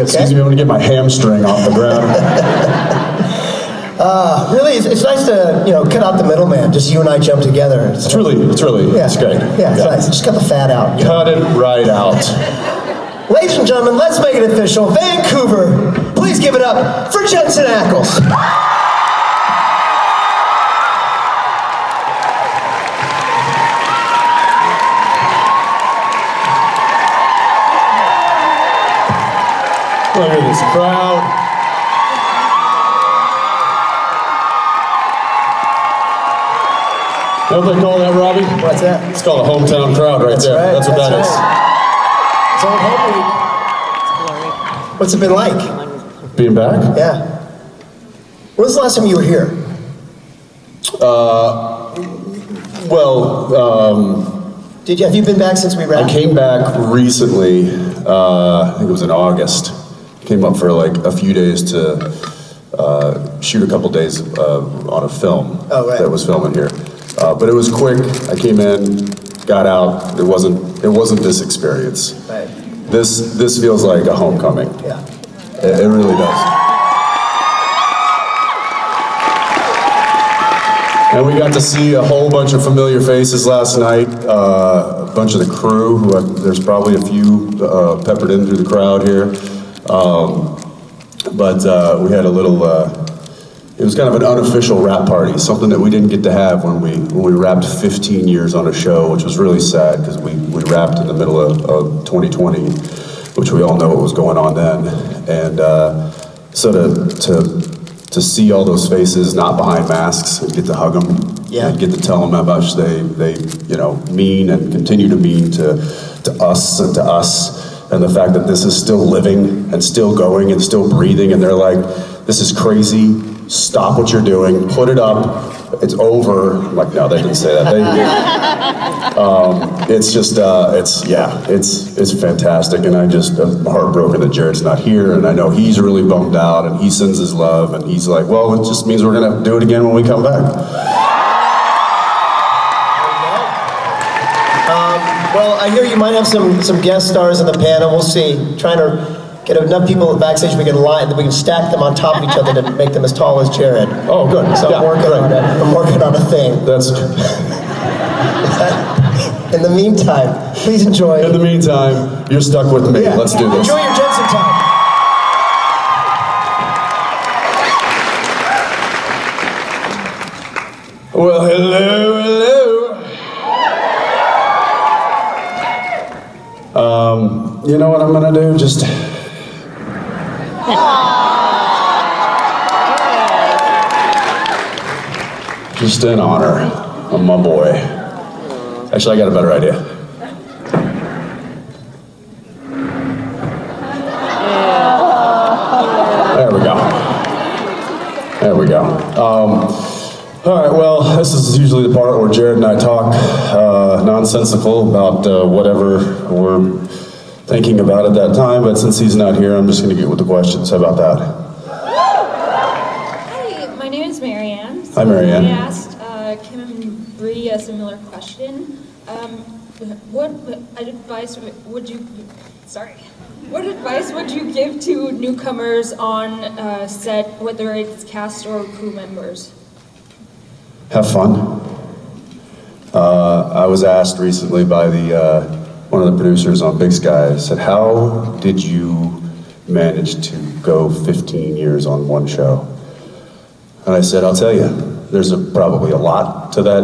Excuse me, I'm going to get my hamstring off the ground. Really, it's nice to, cut out the middleman. Just you and I jump together. It's really, it's great. Yeah, it's nice. Just cut the fat out. Cut it right out. Ladies and gentlemen, let's make it official. Vancouver, please give it up for Jensen Ackles. Look at this crowd. You know what they call that, Robbie? What's that? It's called a hometown crowd right there. Right. That's what that is. It's old home week. What's it been like? Being back? Yeah. When was the last time you were here? Have you been back since we wrapped? I came back recently, I think it was in August. Came up for like a few days to shoot a couple days on a film that was filming here. But it was quick. I came in, got out. It wasn't this experience. Right. This feels like a homecoming. Yeah. It really does. And we got to see a whole bunch of familiar faces last night. A bunch of the crew, there's probably a few peppered in through the crowd here. But we had a little, it was kind of an unofficial wrap party, something that we didn't get to have when we wrapped 15 years on a show, which was really sad because we wrapped in the middle of 2020, which we all know what was going on then. And so to see all those faces not behind masks and get to hug them, and get to tell them how much they mean and continue to mean to us and to us. And the fact that this is still living and still going and still breathing, and they're like, this is crazy, stop what you're doing, put it up, it's over. I'm like, no, they didn't say that. It's just, it's fantastic, and I'm heartbroken that Jared's not here, and I know he's really bummed out, and he sends his love, and he's like, well, it just means we're gonna do it again when we come back. Well, I hear you might have some guest stars in the panel. We'll see. Trying to get enough people backstage we can stack them on top of each other to make them as tall as Jared. Oh, good. So I'm working on a thing. That's. In the meantime, please enjoy. In the meantime, you're stuck with me. Let's do this. Enjoy your Jensen time. Well, hello. You know what I'm gonna do? Just in honor of my boy. Actually, I got a better idea. There we go. All right, well, this is usually the part where Jared and I talk nonsensical about whatever we're thinking about at that time, but since he's not here, I'm just going to get with the questions. How about that? Hi, my name is Marianne. Hi, Marianne. I asked Kim and Bree a similar question. What advice would you give to newcomers on set, whether it's cast or crew members? Have fun. I was asked recently by one of the producers on Big Sky, said, how did you manage to go 15 years on one show? And I said, I'll tell you, there's probably a lot to that,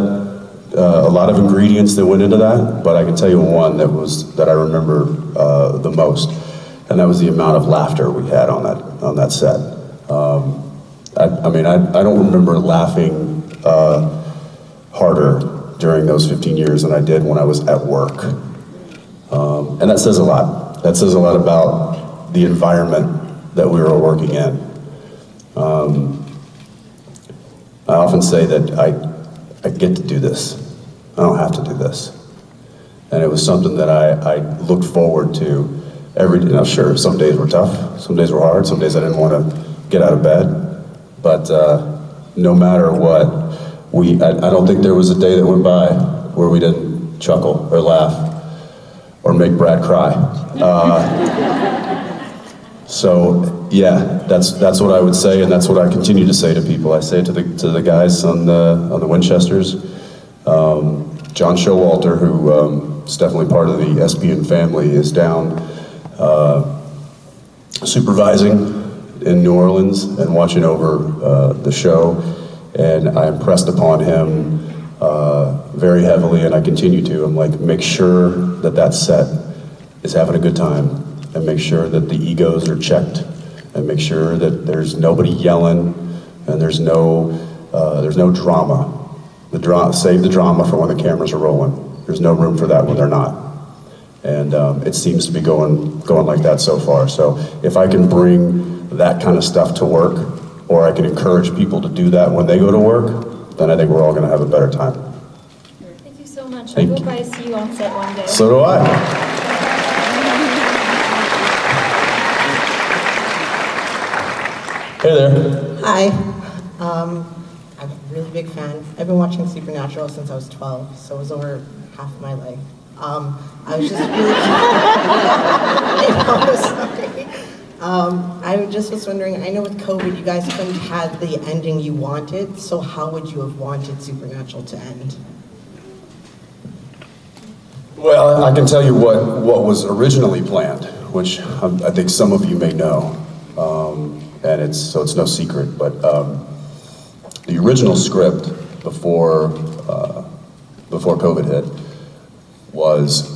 a lot of ingredients that went into that, but I can tell you one that I remember the most, and that was the amount of laughter we had on that set. I don't remember laughing harder during those 15 years than I did when I was at work. And that says a lot. That says a lot about the environment that we were working in. I often say that I get to do this. I don't have to do this. And it was something that I looked forward to every day. Now, sure, some days were tough, some days were hard, some days I didn't want to get out of bed. But no matter what, I don't think there was a day that went by where we didn't chuckle or laugh or make Brad cry. So yeah, that's what I would say, and that's what I continue to say to people. I say it to the guys on the Winchesters. John Showalter, who is definitely part of the SPN family, is down supervising in New Orleans and watching over the show, and I impressed upon him very heavily, and I continue to. I'm like, make sure that set is having a good time, and make sure that the egos are checked, and make sure that there's nobody yelling, and there's no drama. Save the drama for when the cameras are rolling. There's no room for that when they're not. And it seems to be going like that so far. So if I can bring that kind of stuff to work, or I can encourage people to do that when they go to work, then I think we're all going to have a better time. Thank you so much. Thank I hope you. I see you on set one day. So do I. Hey there. Hi. I'm a really big fan. I've been watching Supernatural since I was 12, so it was over half of my life. I was just really I just was wondering, I know with COVID you guys couldn't have the ending you wanted, so how would you have wanted Supernatural to end? Well, I can tell you what was originally planned, which I think some of you may know, and it's no secret. But the original script before COVID hit was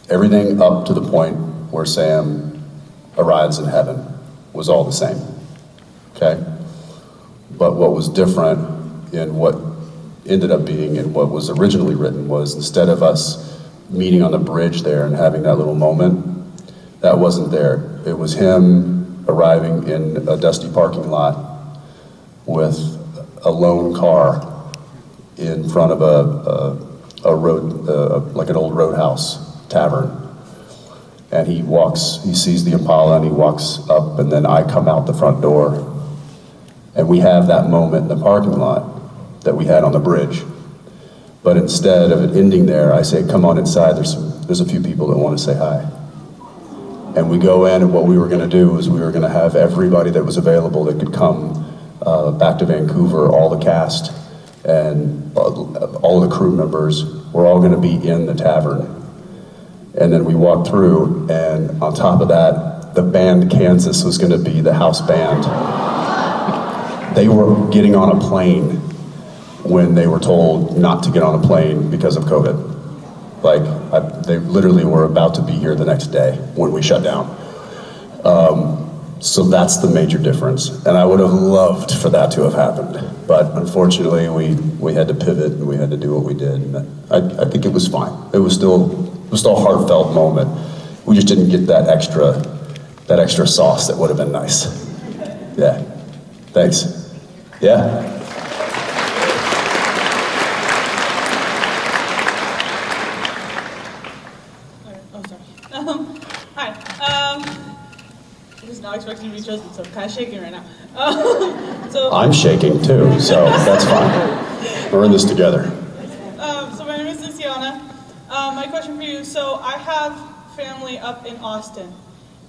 everything up to the point where Sam arrives in heaven was all the same. Okay, but what was different in what ended up being and what was originally written was, instead of us meeting on the bridge there and having that little moment, that wasn't there. It was him arriving in a dusty parking lot with a lone car in front of a road, like an old roadhouse tavern. And he sees the Impala and he walks up, and then I come out the front door. And we have that moment in the parking lot that we had on the bridge. But instead of it ending there, I say, come on inside, there's a few people that want to say hi. And we go in, and what we were going to do is we were going to have everybody that was available that could come back to Vancouver, all the cast and all the crew members, were all going to be in the tavern. And then we walked through, and on top of that, the band Kansas was going to be the house band. They were getting on a plane when they were told not to get on a plane because of COVID. They literally were about to be here the next day when we shut down. So that's the major difference. And I would have loved for that to have happened. But unfortunately, we had to pivot and we had to do what we did. And I think it was fine. It was still a heartfelt moment. We just didn't get that extra sauce that would have been nice. Yeah, thanks. Yeah. Hi. I was not expecting to be chosen, so I'm kind of shaking right now. I'm shaking too, so that's fine. We're in this together. So my name is Luciana. My question for you, so I have family up in Austin,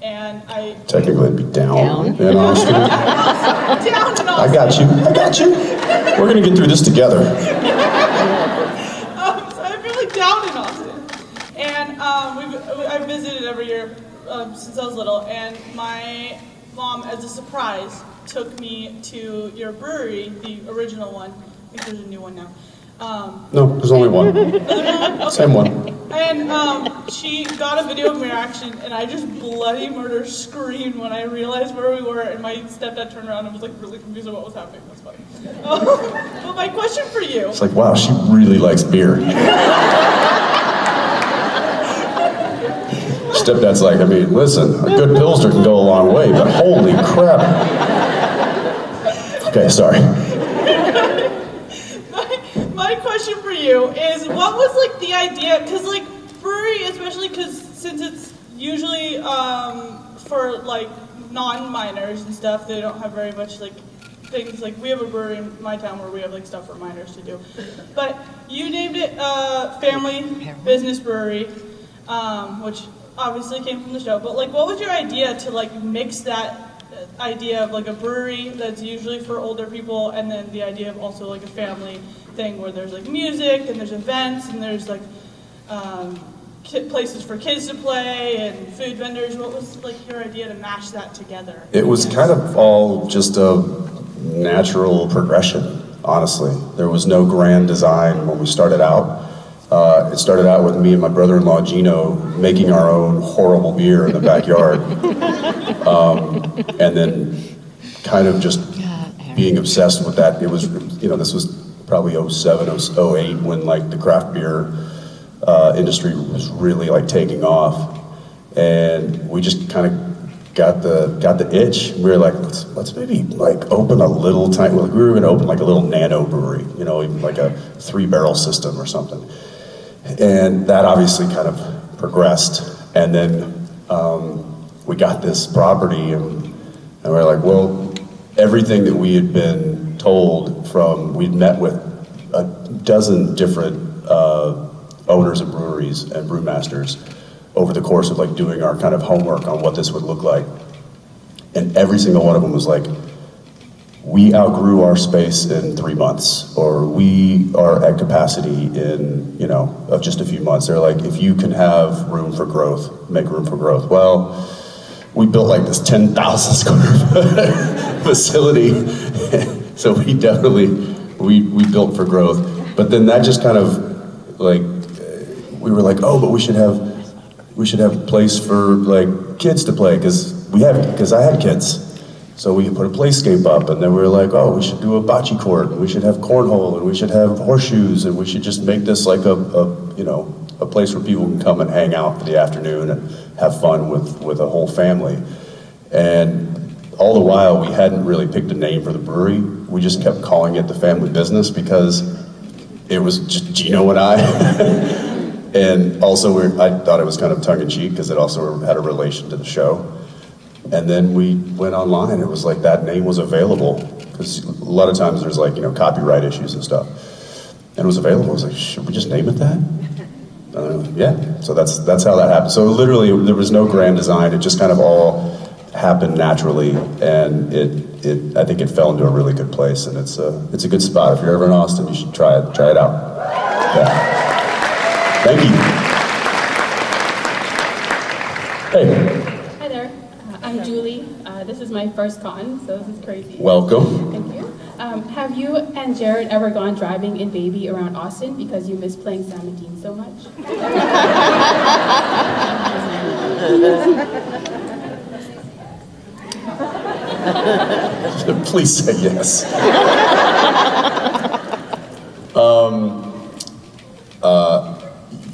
and I... Technically it'd be down in Austin. Down in Austin! I got you. We're gonna get through this together. So I have family down in Austin, and I've visited every year since I was little, and my mom, as a surprise, took me to your brewery, the original one. I think there's a new one now. No, there's only one. Okay. Same one. And she got a video of my reaction, and I just bloody murder screamed when I realized where we were, and my stepdad turned around and was like really confused about what was happening. That's funny. But my question for you... It's like, wow, she really likes beer. Stepdad's like, I mean, listen, a good Pilsner can go a long way, but holy crap. Okay, sorry. My question for you is, what was like the idea? Because like brewery, especially because since it's usually for like non-minors and stuff, they don't have very much like things like we have a brewery in my town where we have like stuff for minors to do. But you named it Family Business Brewery, which obviously came from the show. But like, what was your idea to like mix that idea of like a brewery that's usually for older people, and then the idea of also like a family thing where there's like music and there's events and there's like places for kids to play and food vendors? What was like your idea to mash that together? It was kind of all just a natural progression, honestly. There was no grand design when we started out. It started out with me and my brother-in-law Gino making our own horrible beer in the backyard. And then kind of just being obsessed with that. It was, this was probably 07, 08 when like the craft beer industry was really like taking off. And we just kind of got the itch. We were like, let's maybe like open a little tiny, like we were gonna open like a little nano brewery, even like a 3-barrel system or something. And that obviously kind of progressed. And then we got this property and we were like, well, everything that we had been told we'd met with a dozen different owners of breweries and brewmasters over the course of like doing our kind of homework on what this would look like. And every single one of them was like, we outgrew our space in 3 months, or we are at capacity in, of just a few months. They're like, if you can have room for growth, make room for growth. Well, we built like this 10,000 square foot facility. So we definitely, we built for growth. But then that just kind of like, we were like, oh, but we should have a place for like kids to play, because I had kids. So we put a playscape up, and then we were like, oh, we should do a bocce court, and we should have cornhole, and we should have horseshoes, and we should just make this like a place where people can come and hang out for the afternoon and have fun with a whole family. And all the while, we hadn't really picked a name for the brewery. We just kept calling it the Family Business because it was just Gino and I. And also, I thought it was kind of tongue-in-cheek because it also had a relation to the show. And then we went online, and it was like that name was available, because a lot of times there's like, copyright issues and stuff. And it was available. I was like, should we just name it that? Yeah, so that's how that happened. So literally, there was no grand design. It just kind of all happened naturally, and I think it fell into a really good place, and it's a good spot. If you're ever in Austin, you should try it out. Yeah. Thank you. Hey. Hi there, I'm Julie. This is my first con, so this is crazy. Welcome. Thank you. Have you and Jared ever gone driving in Baby around Austin because you miss playing Sam and Dean so much? Please say yes.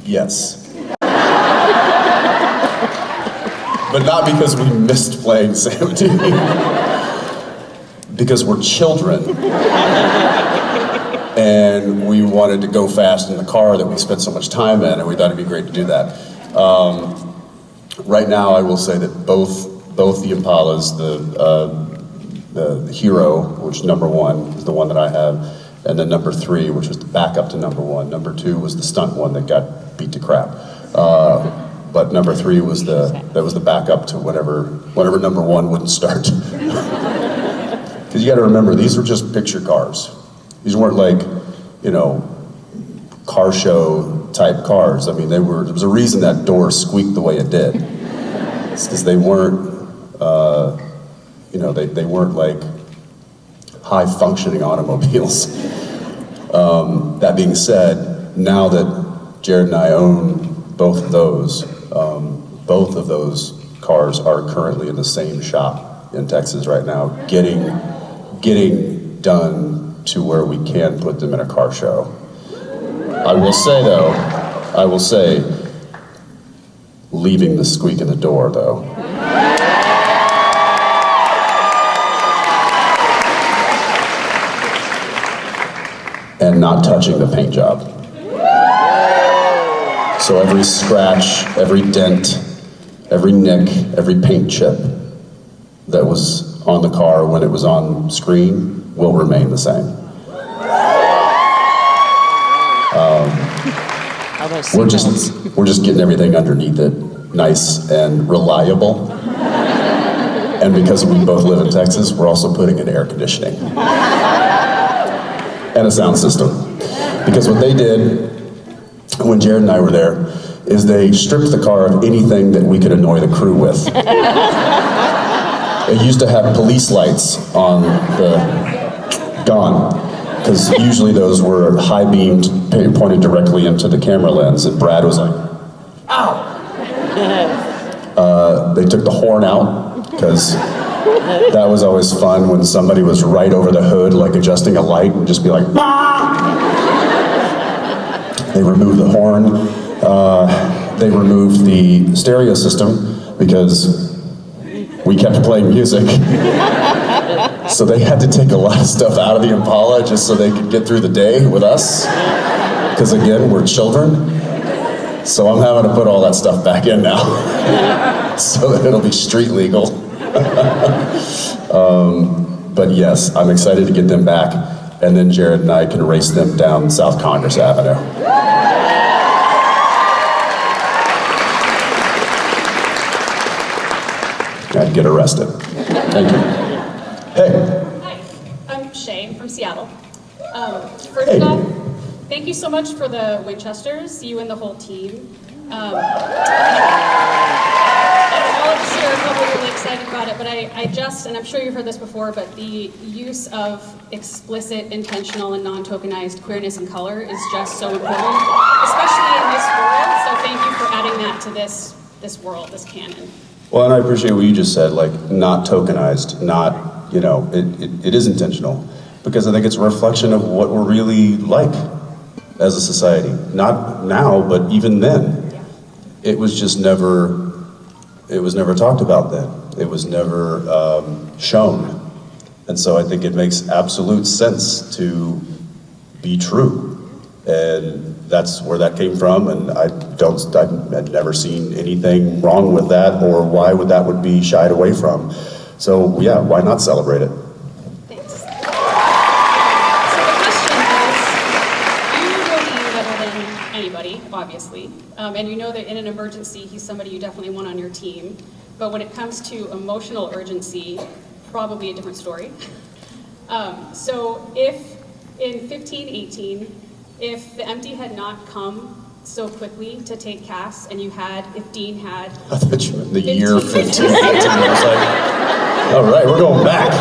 Yes. But not because we missed playing Sam and Dean. Because we're children. And we wanted to go fast in the car that we spent so much time in, and we thought it'd be great to do that. Right now, I will say that both the Impalas, the Hero, which is number 1, is the one that I have, and then number 3, which was the backup to number 1. Number 2 was the stunt one that got beat to crap. But number 3 was the backup to whatever number 1 wouldn't start. Because you got to remember, these were just picture cars. These weren't like, car show type cars. I mean, there was a reason that door squeaked the way it did. It's because they weren't, they weren't like high functioning automobiles. That being said, now that Jared and I own both of those cars are currently in the same shop in Texas right now, getting done to where we can put them in a car show. I will say, leaving the squeak in the door, though. And not touching the paint job. So every scratch, every dent, every nick, every paint chip that was on the car when it was on screen will remain the same. We're just getting everything underneath it nice and reliable. And because we both live in Texas, we're also putting in air conditioning. And a sound system. Because what they did when Jared and I were there is they stripped the car of anything that we could annoy the crew with. It used to have police lights on the gone, because usually those were high beamed, pointed directly into the camera lens, and Brad was like, ow! They took the horn out, because that was always fun when somebody was right over the hood, like adjusting a light, and just be like, ah! They removed the horn. They removed the stereo system because we kept playing music. So they had to take a lot of stuff out of the Impala just so they could get through the day with us. Because again, we're children. So I'm having to put all that stuff back in now. So that it'll be street legal. But yes, I'm excited to get them back, and then Jared and I can race them down South Congress Avenue. I'd get arrested. Thank you. Hey. Hi, I'm Shay from Seattle. First off, thank you so much for the Winchesters, you and the whole team. All of us here are probably really excited about it, but I just, and I'm sure you've heard this before, but the use of explicit, intentional, and non-tokenized queerness and color is just so important, especially in this world, so thank you for adding that to this world, this canon. Well, and I appreciate what you just said, like, not tokenized, not, you know, it is intentional, because I think it's a reflection of what we're really like as a society. Not now, but even then. It was just never talked about then. It was never shown. And so I think it makes absolute sense to be true. And that's where that came from, and I've never seen anything wrong with that or why that would be shied away from. So yeah, why not celebrate it? Thanks. So the question is, you know Dean better than anybody, obviously, and you know that in an emergency, he's somebody you definitely want on your team, but when it comes to emotional urgency, probably a different story. So if in 1518, if the empty had not come so quickly to take Cass, and if Dean had... I thought you meant the year 1518. I was like, all right, we're going back.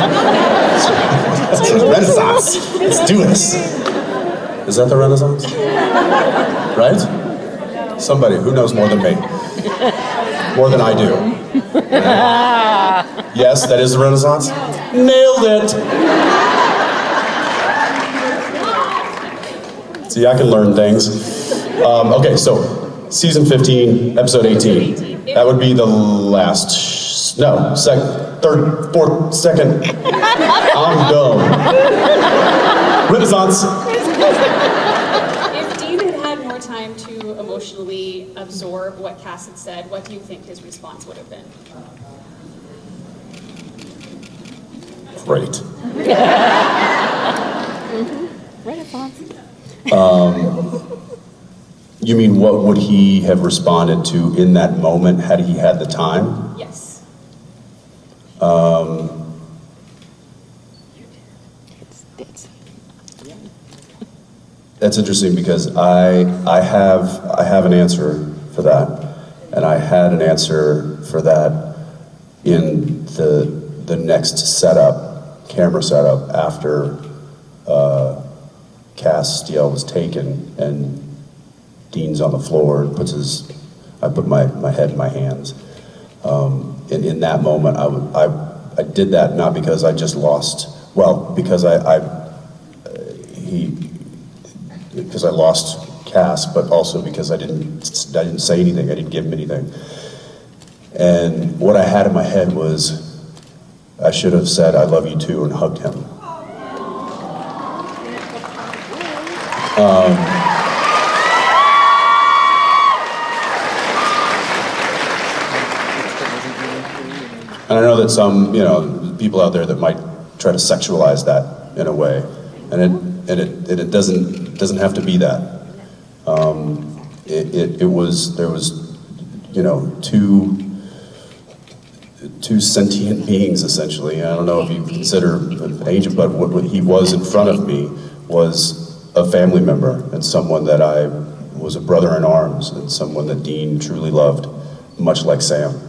It's the Renaissance. Let's do this. Is that the Renaissance? Right? Somebody who knows more than me. More than I do. Yes, that is the Renaissance? Nailed it! See, I can learn things. Okay, so season 15, episode 18. That would be the last, third, fourth, second. I'm dumb. Renaissance. If Dean had had more time to emotionally absorb what Cass had said, what do you think his response would have been? Great. Renaissance. You mean what would he have responded to in that moment had he had the time? Yes. That's interesting because I have an answer for that, and I had an answer for that in the next camera setup after Castiel was taken and Dean's on the floor and I put my head in my hands. And in that moment, I did that not because I just lost, because I lost Cass, but also because I didn't say anything, I didn't give him anything. And what I had in my head was, I should have said, I love you too, and hugged him. And I know that some, people out there that might try to sexualize that in a way, and it doesn't have to be that. There was, two sentient beings essentially. I don't know if you consider an angel, but what he was in front of me was a family member and someone that I was a brother in arms and someone that Dean truly loved, much like Sam.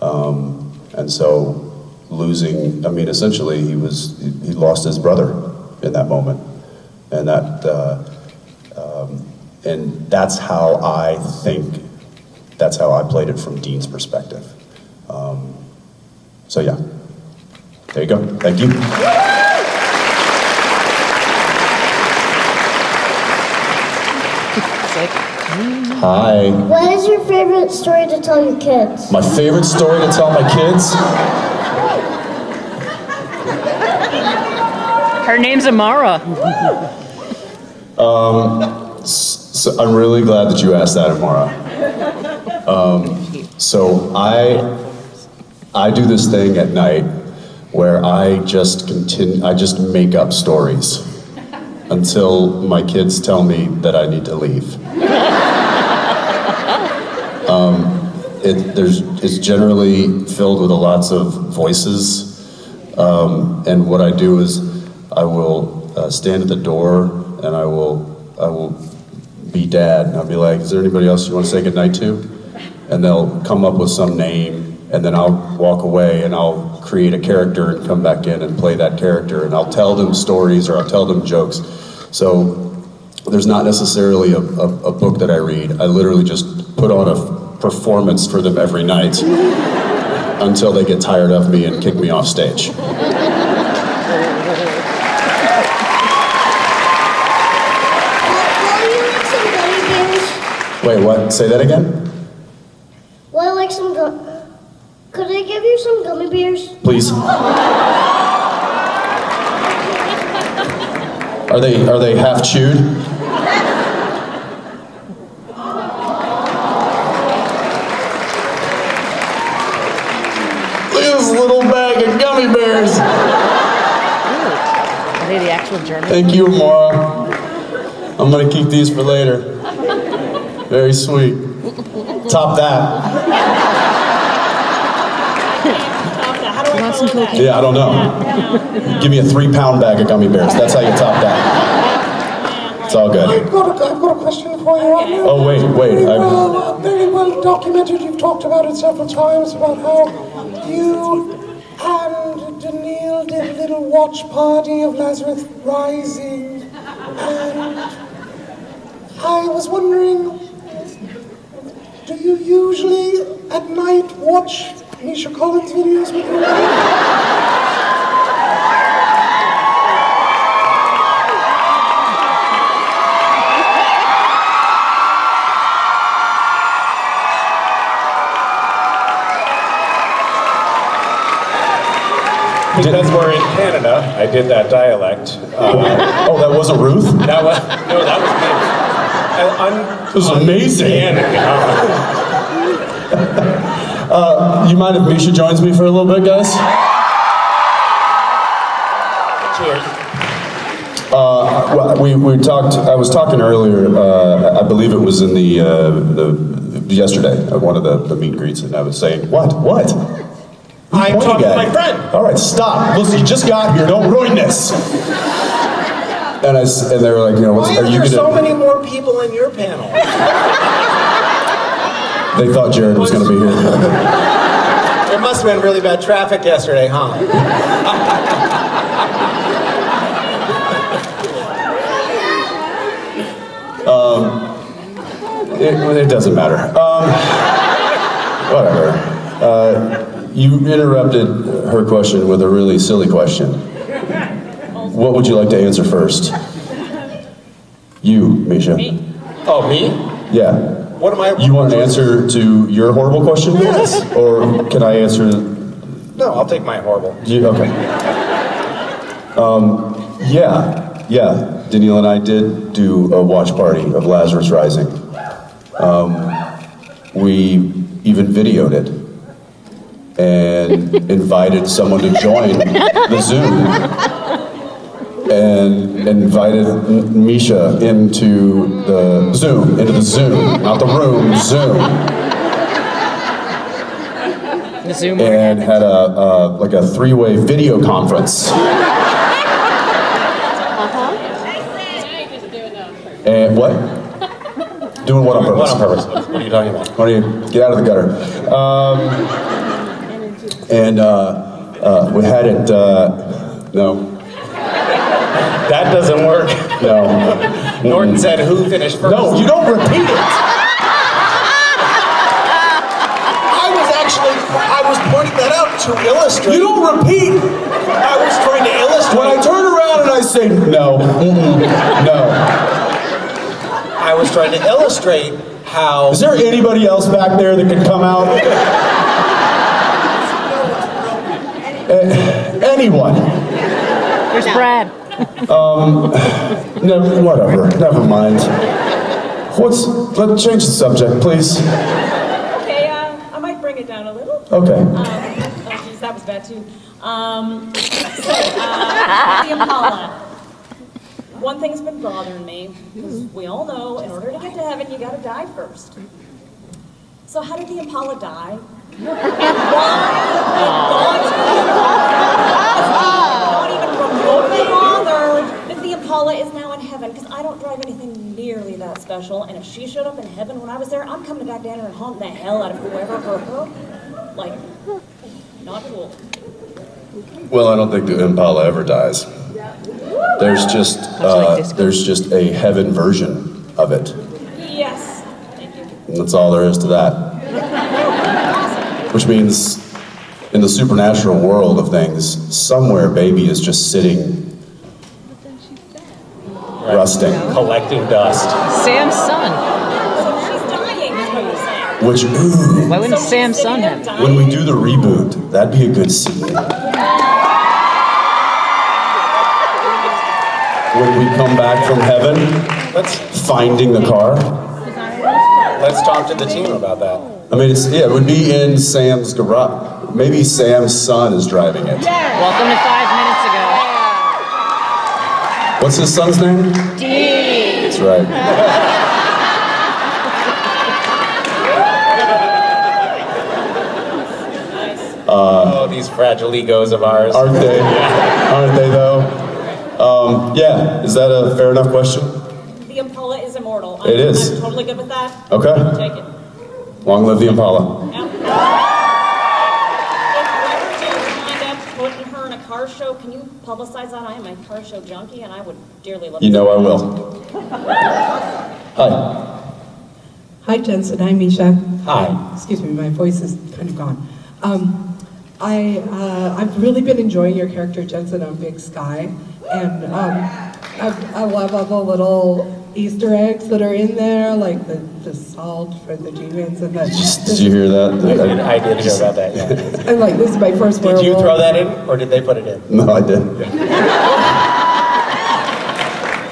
And so losing, essentially he lost his brother in that moment. And and that's how I played it from Dean's perspective. So yeah, there you go, thank you. Hi. What is your favorite story to tell your kids? My favorite story to tell my kids? Her name's Amara. So I'm really glad that you asked that, Amara. So I do this thing at night where I just make up stories until my kids tell me that I need to leave. It's generally filled with lots of voices, and what I do is I will stand at the door and I will be dad, and I'll be like, is there anybody else you want to say goodnight to? And they'll come up with some name, and then I'll walk away and I'll create a character and come back in and play that character, and I'll tell them stories or I'll tell them jokes. So there's not necessarily a book that I read. I literally just put on a performance for them every night until they get tired of me and kick me off stage. Wait, what? Say that again? Well, I like some Could I give you some gummy bears? Please. Are they half chewed? Look at this little bag of gummy bears. Are they the actual German? Thank you, Amara. I'm gonna keep these for later. Very sweet. Top that. How do I follow that? Yeah, I don't know. Give me a 3-pound bag of gummy bears. That's how you top that. It's all good. I've got a question for you. Oh, wait. Very well documented. You've talked about it several times about how you and Danneel did a little watch party of Lazarus Rising. And I was wondering, do you usually at night watch Misha Collins videos with your wife? Because we're in Canada, I did that dialect. Oh, that wasn't Ruth? That was It was amazing. You mind if Misha joins me for a little bit, guys? Cheers. We talked. I was talking earlier. I believe it was in the yesterday at one of the meet and greets, and I was saying, what? I'm talking to my friend. All right, stop. Listen, you just got here. Don't ruin this. And they were like, Why are there so many more people in your panel? They thought Jared was going to be here. There must have been really bad traffic yesterday, huh? It doesn't matter. Whatever. You interrupted her question with a really silly question. What would you like to answer first? You, Misha. Me? Oh, me? Yeah. What am I? You want an answer to your horrible question? Yes. Or can I answer? No, I'll take my horrible. Okay. Yeah. Danneel and I did do a watch party of Lazarus Rising. We even videoed it and invited someone to join the Zoom and invited Misha into the Zoom, not the room, Zoom. The Zoom And had a three-way video conference. And what? Doing what on purpose? What on purpose? What are you talking about? Why don't you get out of the gutter? We had it, no. That doesn't work. No. Norton said who finished first. No, you don't repeat it. I was pointing that out to illustrate. You don't repeat. I was trying to illustrate. When I turn around and I say no, no. I was trying to illustrate how. Is there anybody else back there that could come out? Anyone? There's Brad. No, whatever. Never mind. Let's change the subject, please. Okay, I might bring it down a little. Okay. Oh geez, that was bad too. The Impala. One thing's been bothering me, because we all know in order to get to heaven, you gotta die first. So how did the Impala die? And why in God's not even remotely bothered if the Impala is now in heaven? Because I don't drive anything nearly that special, and if she showed up in heaven when I was there, I'm coming back down here and haunting the hell out of whoever for her. Like, not cool. Well, I don't think the Impala ever dies. There's just a heaven version of it. Yes. Thank you. And that's all there is to that. Which means, in the supernatural world of things, somewhere baby is just sitting, rusting. Collecting dust. Sam's son. So she's dying, is what you're saying. Which, ooh, Why wouldn't So she's Sam's son sitting have? there when we dying? do the reboot, that'd be a good scene. When we come back from heaven, finding the car. Let's talk to the team about that. I mean, it would be in Sam's garage. Maybe Sam's son is driving it. Welcome to 5 minutes ago. What's his son's name? Dean. That's right. Oh, these fragile egos of ours. Aren't they? Aren't they, though? Yeah, is that a fair enough question? The Impala is immortal. It is. I'm totally good with that. Okay. Take it. Long live the Impala. If you ever do end up putting her in a car show, can you publicize that? I am a car show junkie, and I would dearly love to. You know I will. Hi. Hi, Jensen. Hi, Misha. Hi. Excuse me, my voice is kind of gone. I've really been enjoying your character, Jensen, on Big Sky, and I love all the little Easter eggs that are in there, like the salt for the demons and the. Did you hear that? I did hear about that, yeah. And like, this is my first werewolf. Did you throw that in, or did they put it in? No, I did.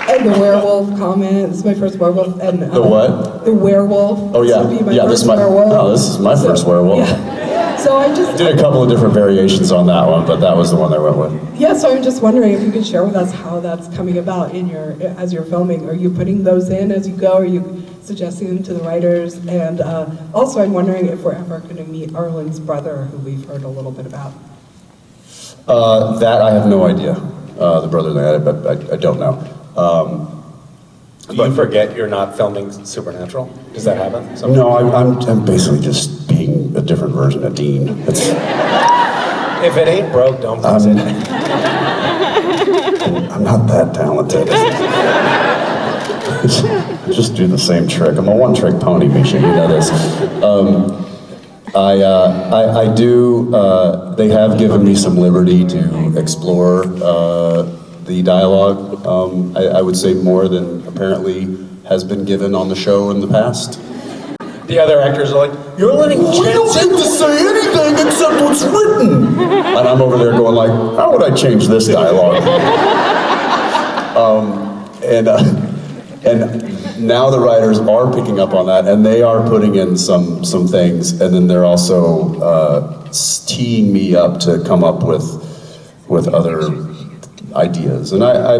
And the werewolf comment. This is my first werewolf. And The what? The werewolf. Oh yeah, This will be my yeah. first This is my werewolf. this is my first werewolf. Yeah. So I'm just. I did a couple of different variations on that one, but that was the one I went with. Yeah, so I'm just wondering if you could share with us how that's coming about as you're filming. Are you putting those in as you go? Are you suggesting them to the writers? And also, I'm wondering if we're ever going to meet Arlen's brother, who we've heard a little bit about. That I have no idea. The brother that but I don't know. Do you forget you're not filming Supernatural? Does that happen? No, I'm basically just being a different version of Dean. If it ain't broke, don't fix it. I'm not that talented. Just do the same trick. I'm a one-trick pony, Misha. You know this. I do. They have given me some liberty to explore the dialogue. I would say more than apparently has been given on the show in the past. The other actors are like, "You're letting We don't Jensen get to say anything except what's written." And I'm over there going like, how would I change this dialogue? And now the writers are picking up on that, and they are putting in some things, and then they're also teeing me up to come up with other ideas. And I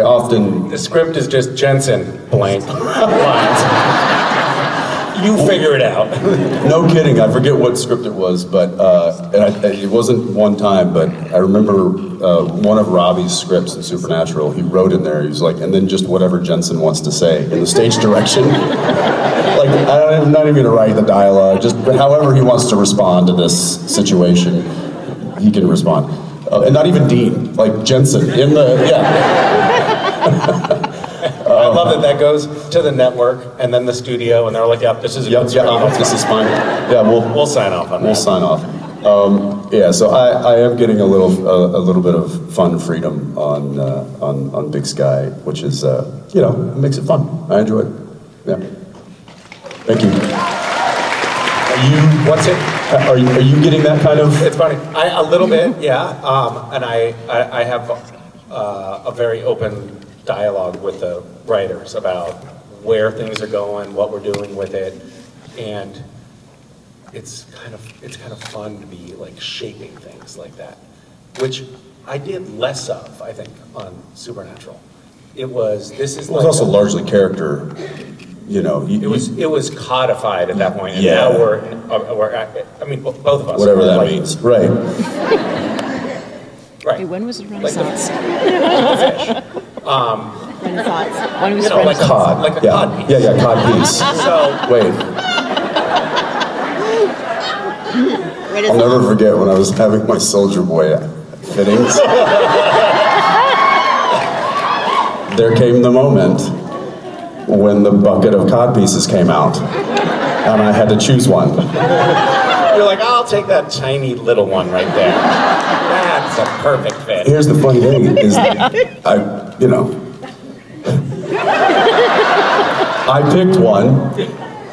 often... The script is just Jensen blank lines. You figure it out. No kidding, I forget what script it was, but it wasn't one time, but I remember one of Robbie's scripts in Supernatural, he wrote in there, he was like, and then just whatever Jensen wants to say in the stage direction. Like, I'm not even gonna write the dialogue, just however he wants to respond to this situation, he can respond. And not even Dean, like Jensen, in the, yeah. I love that goes to the network and then the studio, and they're like, "Yep, this is a good script. This is fine." Yeah, we'll sign off on that. We'll sign off. Yeah, so I am getting a little bit of fun freedom on Big Sky, which is it makes it fun. I enjoy it. Yeah. Thank you. What's it? Are you getting that kind of? It's funny. A little bit, yeah. And I have a very open dialogue with the writers about where things are going, what we're doing with it, and it's kind of fun to be like shaping things like that, which I did less of, I think, on Supernatural. It was also largely character, It was codified at that point, and Yeah. now we're I mean, both of us. Whatever are that like, means. Right. Right. Hey, when was the Renaissance? Renaissance. When was the like Renaissance? Cod. Like a yeah. cod piece. Yeah, cod piece. So Wait. I'll never forget when I was having my Soldier Boy fittings. There came the moment when the bucket of cod pieces came out, and I had to choose one. you're like, I'll take that tiny little one right there. That's a perfect fit. Here's the funny thing is, I picked one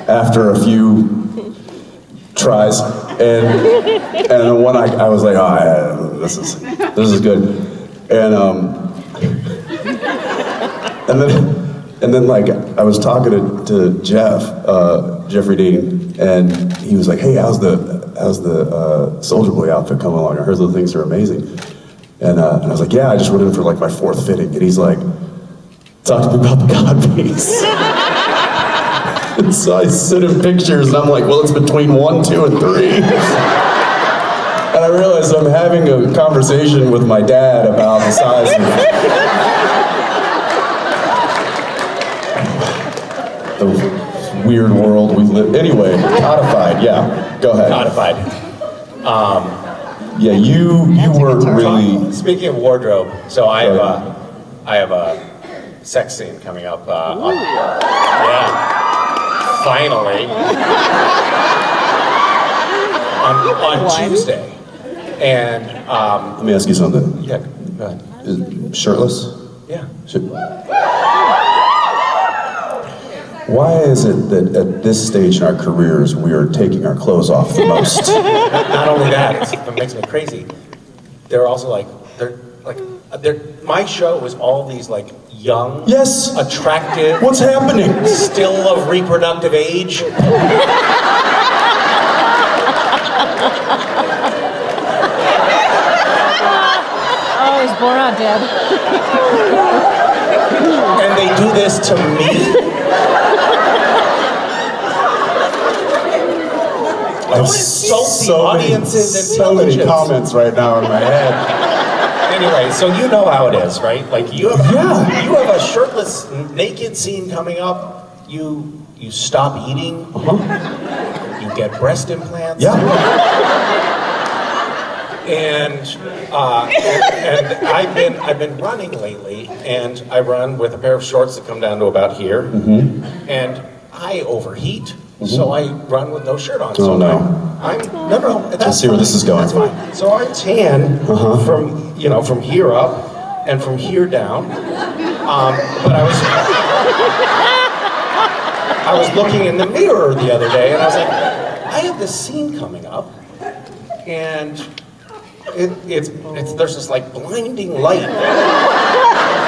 after a few tries, and the one I was like, oh, yeah, this is good, and then like I was talking to Jeffrey Dean, and he was like, hey, how's the Soldier Boy outfit coming along? I heard those things are amazing. And I was like, yeah, I just went in for like my 4th fitting. And he's like, talk to me about the cod piece. And so I sent him pictures, and I'm like, well, it's between 1, 2, and 3. And I realized I'm having a conversation with my dad about the size of the weird world we live. Anyway, codified. Yeah, go ahead. Codified. Yeah, you weren't really. Speaking of wardrobe, so I have a sex scene coming up. Finally, on Tuesday, and Let me ask you something. yeah, go ahead. Shirtless? Yeah. Why is it that at this stage in our careers we are taking our clothes off the most? Not only that, it makes me crazy. They're also my show is all these like young, Yes. attractive, What's happening? still of reproductive age. Oh, he's born out dead. And they do this to me? Don't insult the audience's so many intelligence. comments right now in my head. Anyway, so you know how it is, right? Like you have a shirtless, naked scene coming up. You stop eating. You get breast implants. Yeah. And I've been running lately, and I run with a pair of shorts that come down to about here, and I overheat, so I run with no shirt on. Oh, so no. No, that's Let's see where fine. this is going. That's fine. So I tan from here up and from here down, but I I was looking in the mirror the other day, and I was like, I have this scene coming up, and it's there's this like blinding light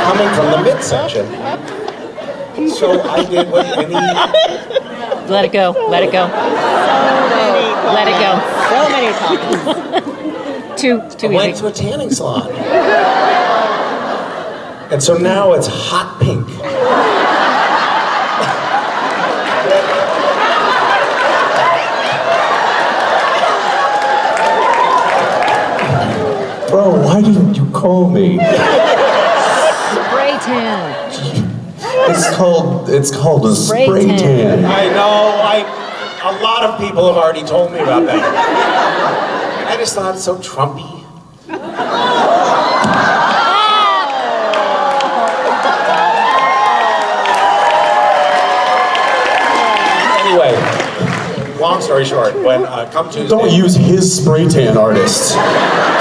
coming from the midsection. So I did what any... Let it go. Let it go. Let it go. So many times. Too I went easy. to a tanning salon. And so now it's hot pink. Bro, why didn't you call me? Spray tan. It's called a Spray spray tan. tan. I know, a lot of people have already told me about that. I just thought it's so Trumpy. Anyway, long story short, when come Tuesday... Don't use his spray tan, artists.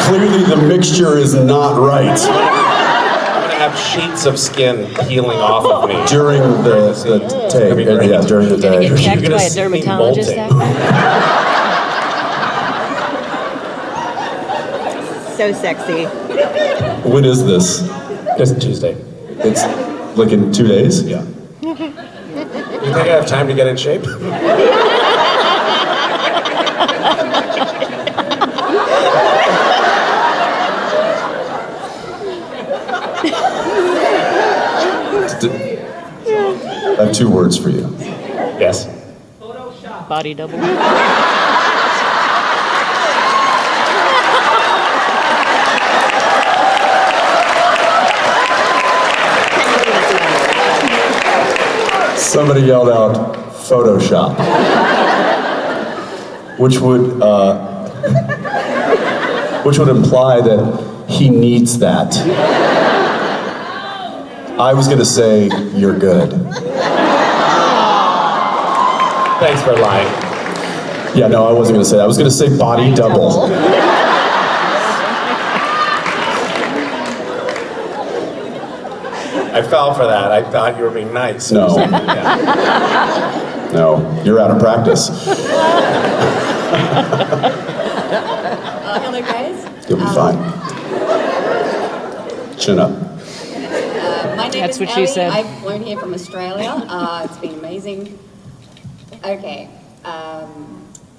Clearly the mixture is not right. I'm gonna have sheets of skin peeling off of me. During the take. Yeah, during the day. Get checked You're gonna by a see me dermatologist molting. after? So sexy. When is this? It's Tuesday. It's like in 2 days? Yeah. You think I have time to get in shape? I have 2 words for you. Yes. Body double. Somebody yelled out, Photoshop. Which would imply that he needs that. I was gonna say, you're good. Thanks for lying. Yeah, no, I wasn't gonna say that. I was gonna say body double. I fell for that. I thought you were being nice. No. Yeah. No, you're out of practice. Hello, guys. You'll be fine. Chin up. My name That's is what she Ellie. said. I've flown here from Australia. It's been amazing. Okay.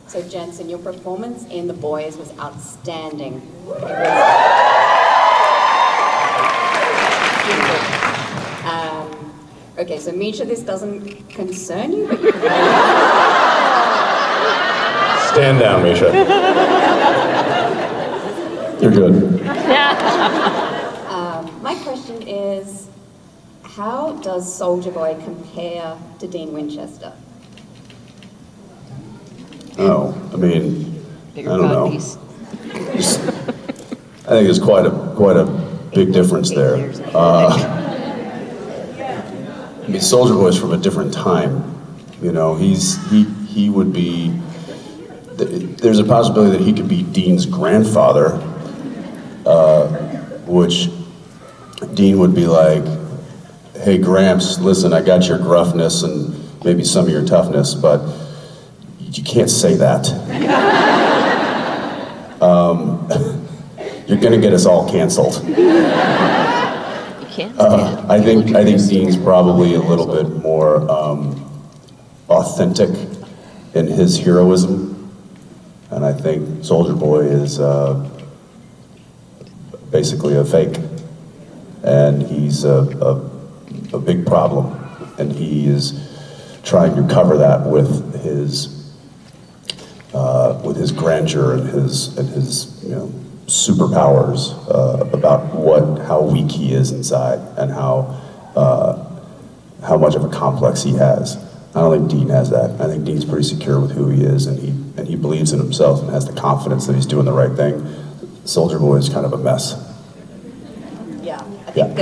So, Jensen, your performance in The Boys was outstanding. It was... Okay, so Misha, this doesn't concern you, but you can... Stand down, Misha. You're good. My question is, how does Soldier Boy compare to Dean Winchester? Oh, I mean, Bigger I don't know. codpiece. I think there's quite a big difference there. I mean, Soldier Boy's from a different time. You know, he would be. There's a possibility that he could be Dean's grandfather, which Dean would be like, "Hey, Gramps, listen, I got your gruffness and maybe some of your toughness, but you can't say that. You're gonna get us all canceled." I think Dean's probably a little bit more authentic in his heroism, and I think Soldier Boy is basically a fake, and he's a big problem, and he is trying to cover that with his grandeur and his superpowers about how weak he is inside and how much of a complex he has. I don't think Dean has that. I think Dean's pretty secure with who he is, and he believes in himself and has the confidence that he's doing the right thing. Soldier Boy is kind of a mess. Yeah, I think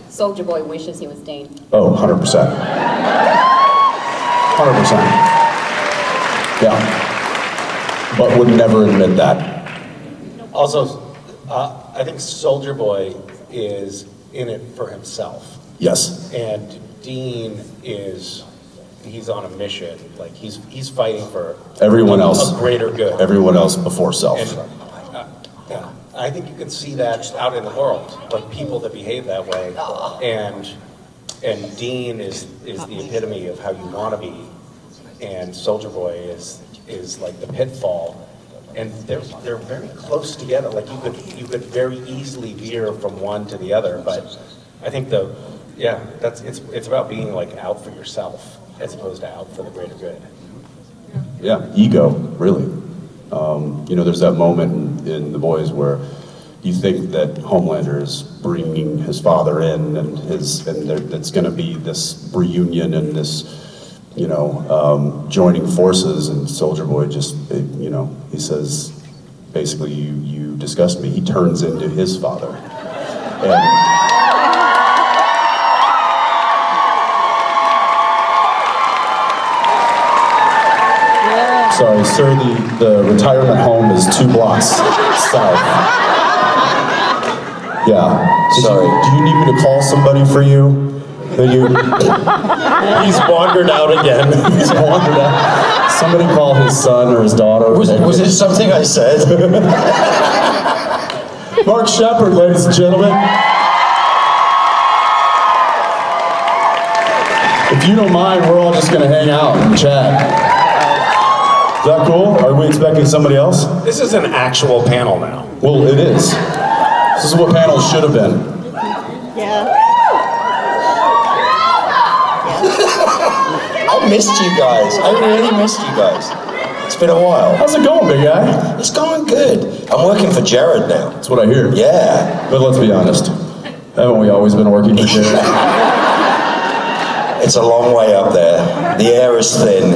Soldier Boy wishes he was Dean. Oh, 100%. 100%. Yeah. But would never admit that. Also, I think Soldier Boy is in it for himself. Yes. And Dean is he's on a mission. Like he's fighting for Everyone else. a greater good. Everyone else before self. And, yeah, I think you can see that out in the world, like people that behave that way. And Dean is the epitome of how you want to be, and Soldier Boy is like the pitfall. And they're very close together. Like you could very easily veer from one to the other. But I think it's about being like out for yourself as opposed to out for the greater good. Yeah, ego, really. There's that moment in The Boys where you think that Homelander is bringing his father in, and it's going to be this reunion and this, joining forces, and Soldier Boy just, he says, basically, you disgust me. He turns into his father. Sorry, sir, the retirement home is 2 blocks south. Yeah. Sorry. Do you need me to call somebody for you? He's wandered out again. He's wandered out. Somebody call his son or his daughter. Was it something I said? Mark Sheppard, ladies and gentlemen. If you don't mind, we're all just going to hang out and chat. Is that cool? Are we expecting somebody else? This is an actual panel now. Well, it is. This is what panels should have been. Yeah. I missed you guys. I really missed you guys. It's been a while. How's it going, big guy? It's going good. I'm working for Jared now. That's what I hear. Yeah. But let's be honest. Haven't we always been working for Jared? It's a long way up there. The air is thin.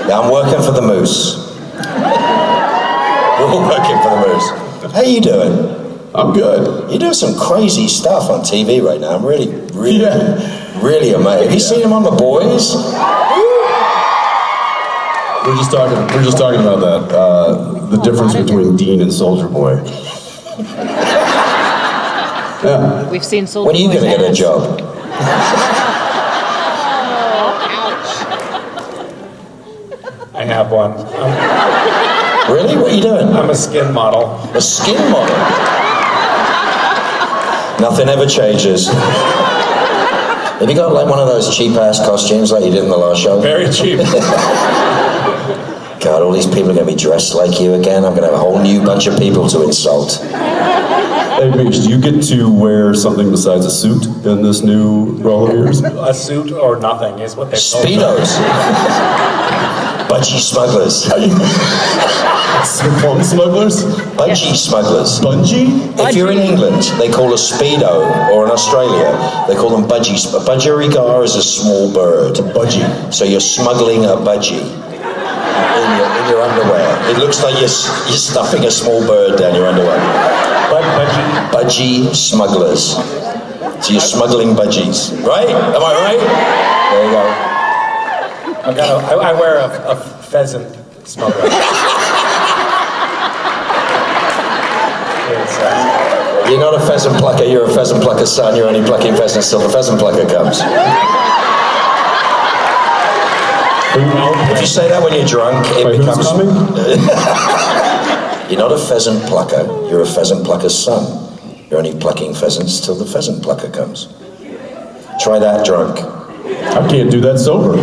I'm working for the Moose. We're all working for the Moose. How you doing? I'm good. You're doing some crazy stuff on TV right now. I'm really amazed. Have you seen him on The Boys? We're just talking about that. The difference between Dean and Soldier Boy. Yeah. We've seen Soldier Boy. When are you going to get a job? I have one. Really? What are you doing? I'm a skin model. A skin model? Nothing ever changes. Have you got like one of those cheap-ass costumes like you did in the last show? Very cheap. God, all these people are going to be dressed like you again. I'm going to have a whole new bunch of people to insult. Hey, Misha, do you get to wear something besides a suit in this new role of yours? A suit or nothing is what they call it. Speedos. Budgie smugglers. Plum smugglers? Budgie smugglers. Bungee? If you're in England, they call a Speedo, or in Australia, they call them budgies. A budgerigar is a small bird. A budgie. So you're smuggling a budgie in your underwear. It looks like you're stuffing a small bird down your underwear. Budgie smugglers. So you're smuggling budgies, right? Am I right? There you go. I wear a pheasant smuggler. You're not a pheasant plucker, you're a pheasant plucker's son. You're only plucking pheasants till the pheasant plucker comes. If you say that when you're drunk, it becomes... You're not a pheasant plucker, you're a pheasant plucker's son. You're only plucking pheasants till the pheasant plucker comes. Try that drunk. I can't do that sober.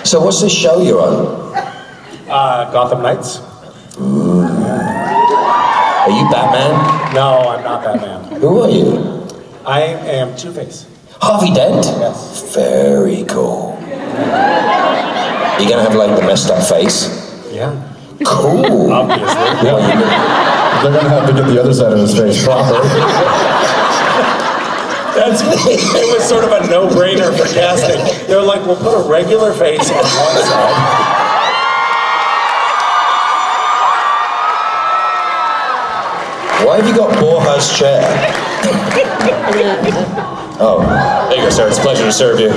So what's this show you're on? Gotham Knights. Ooh. Are you Batman? No, I'm not Batman. Who are you? I am Two-Face. Harvey Dent? Yes. Very cool. You're gonna have like the messed up face? Yeah. Cool. Obviously. Yeah. They're gonna have to get the other side of his face proper. It was sort of a no-brainer for casting. They were like, we'll put a regular face on one side. Why have you got Borja's chair? Oh, there you go, sir. It's a pleasure to serve you.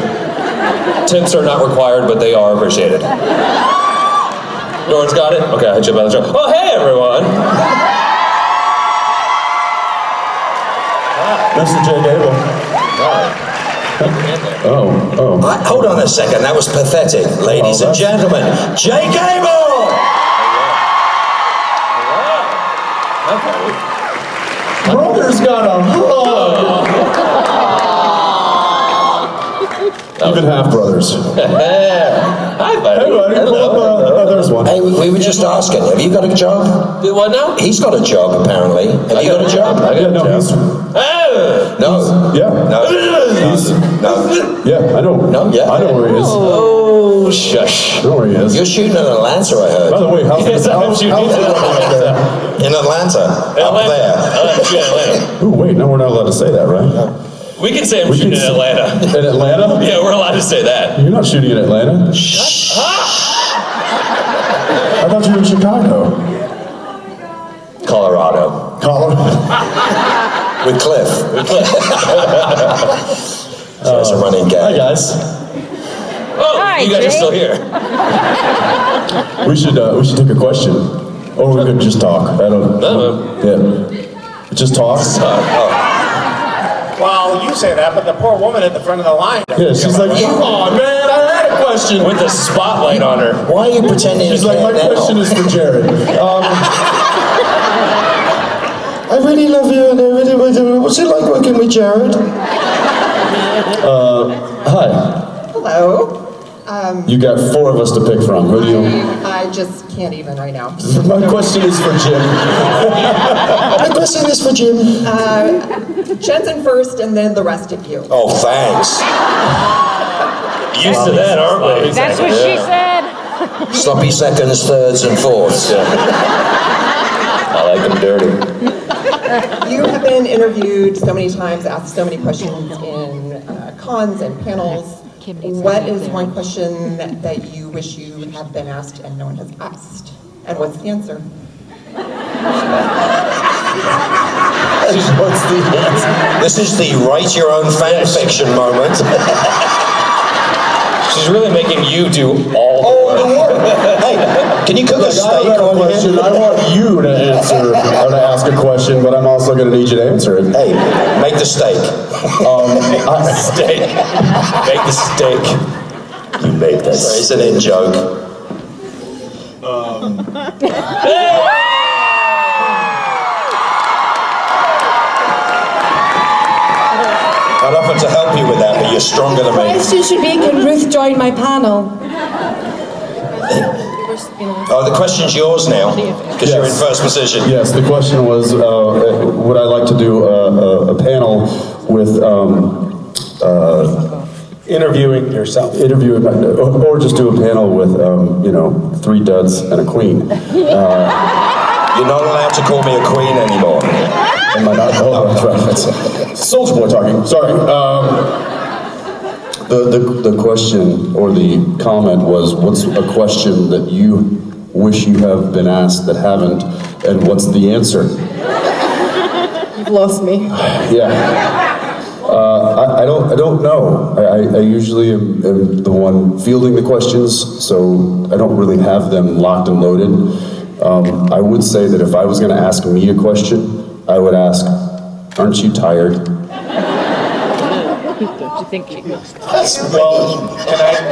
Tips are not required, but they are appreciated. No one's got it? Okay, I'll hit you by the show. Oh, hey, everyone! Mr. J. Gable. Hold on a second, that was pathetic. Ladies and gentlemen, Jake Abel! Brother's got a hug. Even half brothers. Hi, buddy. Hey, buddy. There's one. Hey, we were just asking, have you got a job? What now? He's got a job, apparently. Have you got a job? I got a job. No. Yeah. No. No. Yeah, I know. No, yeah. I know where he is. Oh, shush. I know where he is. You're shooting in Atlanta, I heard. By the way, how's Yes, I'm shooting in Atlanta. In Atlanta? Up there? Shooting in Atlanta. Ooh, wait, no, we're not allowed to say that, right? We can say I'm shooting in Atlanta. In Atlanta? Yeah, we're allowed to say that. You're not shooting in Atlanta. Shut up! I thought you were in Chicago. Colorado. With Cliff. So it's a running gag. Hi, guys. Oh, Hi, you guys are Jake. still here. We should take a question. Or we could just talk. I don't know. Yeah. Just talk? Well, you say that, but the poor woman at the front of the line. Yeah, she's like, come on, man, I had a question. With the spotlight on her. Why are you pretending She's to like, care my now? question is for Jared. I really love you, and I really, what's it like working with Jared? Hi. Hello. You got 4 of us to pick from. Who do you? I just can't even right now. My question is for Jim. My question is for Jim. Jensen first, and then the rest of you. Oh, thanks. Used to that, aren't we? That's what she said. Sloppy seconds, thirds, and fourths. I like them dirty. You have been interviewed so many times, asked so many questions in cons and panels. What is one question that you wish you have been asked and no one has asked? And what's the answer? What's the answer? This is the write your own fan fiction moment. She's really making you do all the work. Hey, can you cook a steak I have a on question. here? I want you to answer or to ask a question, but I'm also going to need you to answer it. Hey, make the steak. Steak. Make the steak. You made that. Sorry, it's an in joke. I'd offer to help you with that, but you're stronger than me. Question should be, can Ruth join my panel? Oh, the question's yours now, because you're in first position. Yes, the question was, would I like to do a panel with Interviewing yourself. or just do a panel with, 3 duds and a queen. You're not allowed to call me a queen anymore. Am I not? Oh, that's right. That's Soldier Boy talking. Sorry. The question or the comment was, what's a question that you wish you have been asked that haven't, and what's the answer? You've lost me. Yeah. I don't know. I usually am the one fielding the questions, so I don't really have them locked and loaded. I would say that if I was going to ask me a question, I would ask, aren't you tired? Don't you think she knows? Well,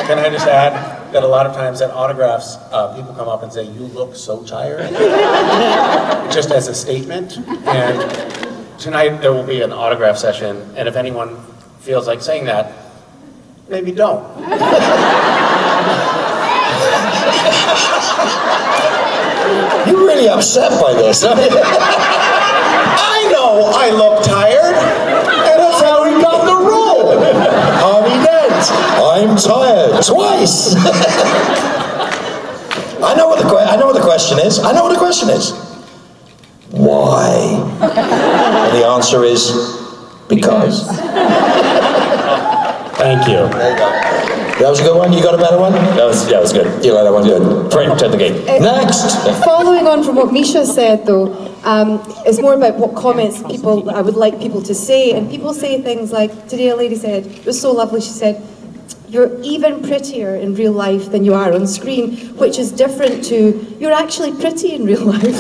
can I just add that a lot of times at autographs, people come up and say, "You look so tired," just as a statement. And tonight there will be an autograph session, and if anyone feels like saying that, maybe don't. You're really upset by this, huh? I know I look tired, and that's how he got the role. Harvey Dent. I'm tired twice. I know what the question is. I know what the question is. Why? And the answer is because. Thank you. There you go. That was a good one. You got a better one? That was good. You like that one? Good. Right to the gate. Next. Following on from what Misha said, though, it's more about what comments I would like people to say. And people say things like, today a lady said, it was so lovely, she said, you're even prettier in real life than you are on screen, which is different to, you're actually pretty in real life.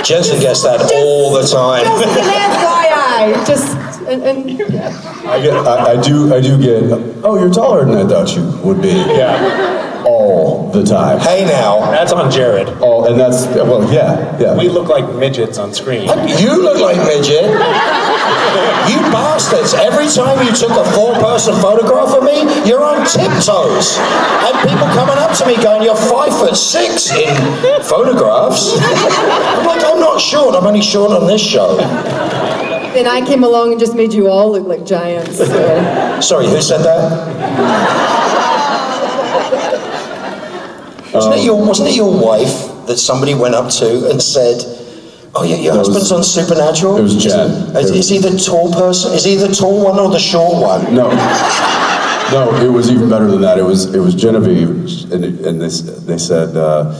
Jensen gets that all the time. Just an FYI, And I do get, oh, you're taller than I thought you would be. Yeah. All the time. Hey now. That's on Jared. Oh, and that's, well, yeah. We look like midgets on screen. You look like midget. You bastards. Every time you took a 4-person photograph of me, you're on tiptoes. And people coming up to me going, you're 5'6" in photographs. I'm like, I'm not short. I'm only short on this show. then I came along and just made you all look like giants. So. Sorry, who said that? Wasn't it your wife that somebody went up to and said, oh yeah, your husband's on Supernatural? It was Jen. Is he the tall person? Is he the tall one or the short one? No, it was even better than that. It was Genevieve, and they said, are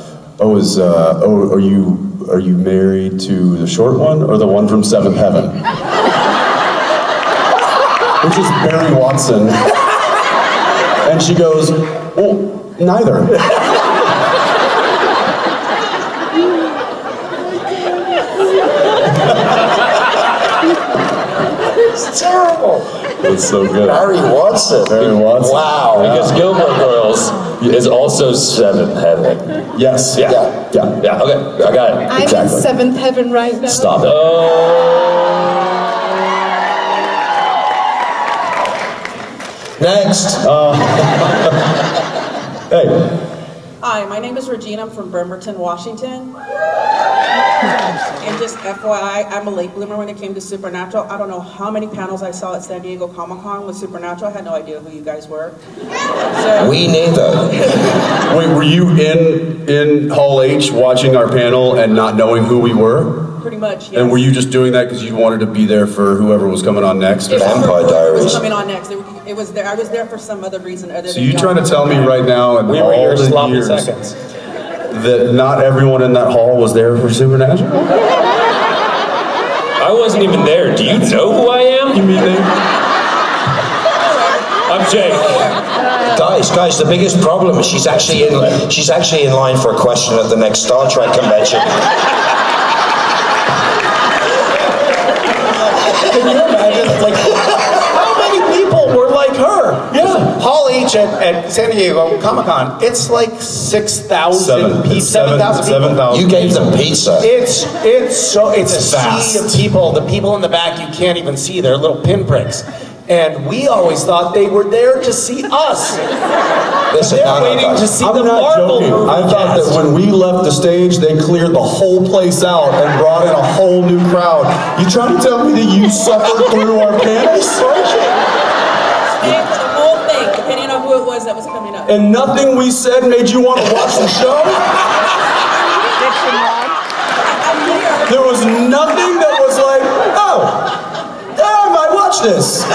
you married to the short one or the one from Seventh Heaven? Which is Barry Watson. And she goes, well, neither. It's terrible. It's so good. Barry Watson. Wow. Because Gilmore Girls is also Seventh Heaven. Yes. Yeah. Okay, I got it. I'm in Seventh Heaven right now. Stop it. Next. Hey. Hi, my name is Regina. I'm from Bremerton, Washington. And just FYI, I'm a late bloomer when it came to Supernatural. I don't know how many panels I saw at San Diego Comic-Con with Supernatural. I had no idea who you guys were. So, we neither. Wait, were you in Hall H watching our panel and not knowing who we were? pretty much, yes. And were you just doing that because you wanted to be there for whoever was coming on next? Vampire It Diaries. was coming on next. It was there. I was there for some other reason other So than you trying to tell me right now in We all were your the sloppy years seconds. that not everyone in that hall was there for Supernatural? I wasn't even there. Do you know who I am? You mean I'm Jake. Guys, the biggest problem is she's actually in line for a question at the next Star Trek convention. Can you imagine, like, how many people were like her? Yeah. Hall H at San Diego Comic-Con, it's like 6,000 people. 7,000 people. 7,000. You gave them pizza. It's a vast. sea of people. The people in the back you can't even see. They're little pinpricks. And we always thought they were there to see us. Listen, They're waiting to see I'm the not Marvel joking. movie I thought cast. that when we left the stage, they cleared the whole place out and brought in a whole new crowd. You trying to tell me that you suffered through our panels? Stayed for the whole thing, depending on who it was that was coming up. And nothing we said made you want to watch the show? There was nothing that was like, oh, yeah, I might watch this.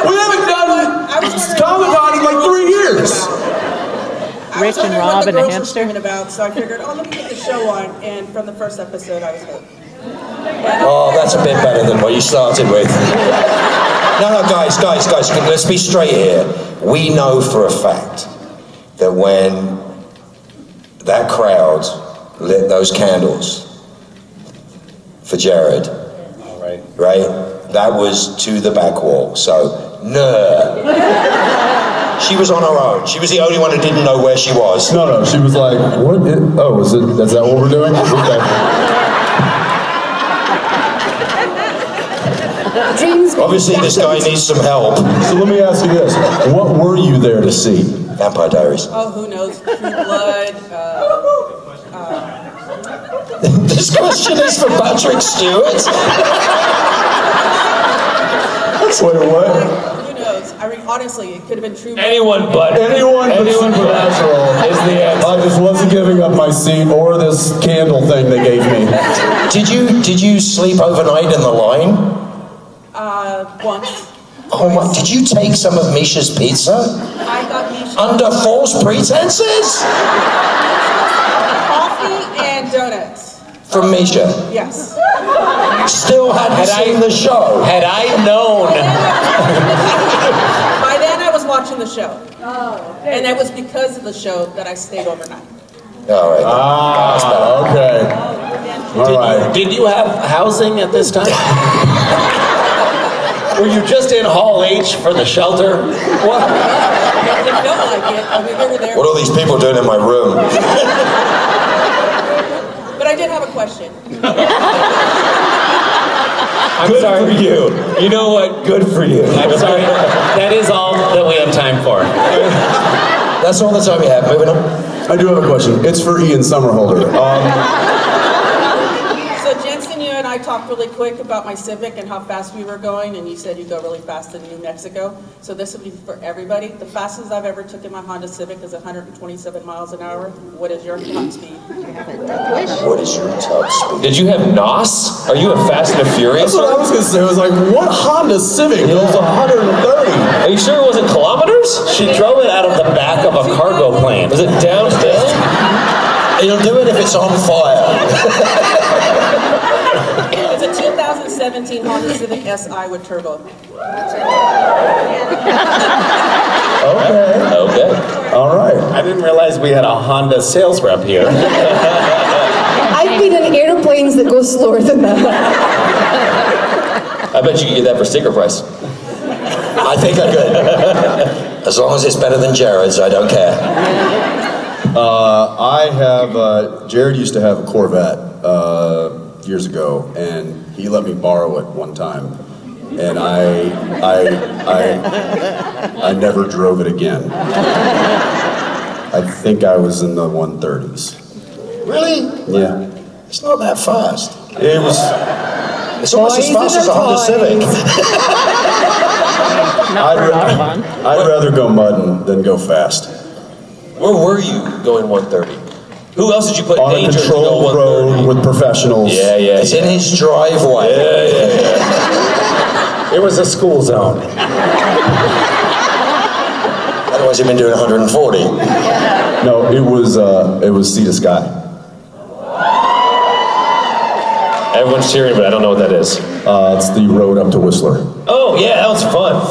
We haven't done Comic-Con in like 3 years. Rich and Rob and a hamster. About, so I figured, oh, let me get the show on, and from the first episode, I was hooked. Oh, that's a bit better than what you started with. No, guys, let's be straight here. We know for a fact that when that crowd lit those candles for Jared, right? That was to the back wall, so, no. She was on her own. She was the only one who didn't know where she was. No, she was like, what? Is that what we're doing? Okay. Obviously, this guy needs some help. So let me ask you this. What were you there to see? Vampire Diaries. Oh, who knows? True Blood. This question is for Patrick Stewart. Wait, what? Who knows? I mean, honestly, it could have been True Blood. Anyone but Supernatural is the answer. I just wasn't giving up my seat or this candle thing they gave me. Did you sleep overnight in the line? Once. Oh my! Did you take some of Misha's pizza? I got Misha. Under false pretenses? Coffee and donuts. From Misha. Yes. Still hadn't seen the show. Had I known. By then, I was watching the show. And it was because of the show that I stayed overnight. All right. Okay. All right. Did you have housing at this time? Were you just in Hall H for the shelter? What? It felt like it. I mean, we were there. What are all these people doing in my room? But I did have a question. I'm sorry for you. You know what? Good for you. I'm sorry. That is all that we have time for. That's all the time we have. Moving on. I do have a question. It's for Ian Summerholder. So Jensen, you and I talked really quick about my Civic and how fast we were going, and you said you go really fast in New Mexico. So this would be for everybody. The fastest I've ever took in my Honda Civic is 127 miles an hour. What is your top speed? What is your top speed? Did you have NOS? Are you a Fast and the Furious? That's what I was going to say. I was like, what Honda Civic goes 130? Are you sure it wasn't kilometers? She drove it out of the back of a cargo plane. Was it downhill? It'll do it if it's on fire. It's a 2017 Honda Civic SI with turbo. Okay. All right. I didn't realize we had a Honda sales rep here. I've been in airplanes that go slower than that. I bet you could get that for sticker price. I think I could. As long as it's better than Jared's, I don't care. I have, Jared used to have a Corvette years ago, and he let me borrow it one time. And I never drove it again. I think I was in the 130s. Really? Yeah. It's not that fast. It was. It's almost as fast as a Honda Civic. I'd rather go mudding than go fast. Where were you going 130? Who else did you put in On a danger to go controlled 130? road with professionals. Yeah. It's in his driveway. Yeah. It was a school zone. Otherwise, he'd been doing 140. No, it was Sea to Sky. Everyone's cheering, but I don't know what that is. It's the road up to Whistler. Oh, yeah, that was fun.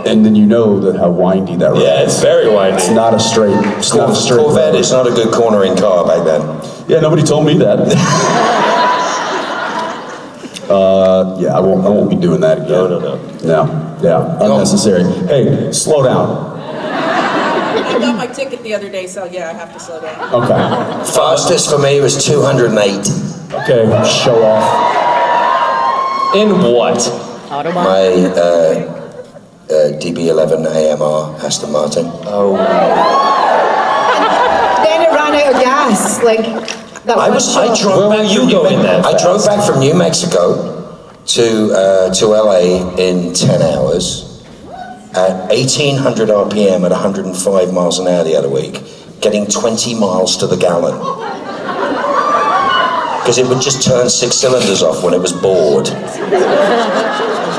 And then you know that how windy that road is. Yeah, it's very windy. It's not a straight. It's not a straight Corvette. road. It's not a good cornering car back then. Yeah, nobody told me that. Yeah, I won't be doing that again. No. No, yeah, unnecessary. Hey, slow down. I got my ticket the other day, so yeah, I have to slow down. Okay. Fastest for me was 208. Okay, show off. In what? My DB11 AMR Aston Martin. Oh. Then it ran out of gas, like that I drove back from New Mexico to LA in 10 hours at 1800 RPM at 105 miles an hour the other week, getting 20 miles to the gallon. Because it would just turn 6 cylinders off when it was bored.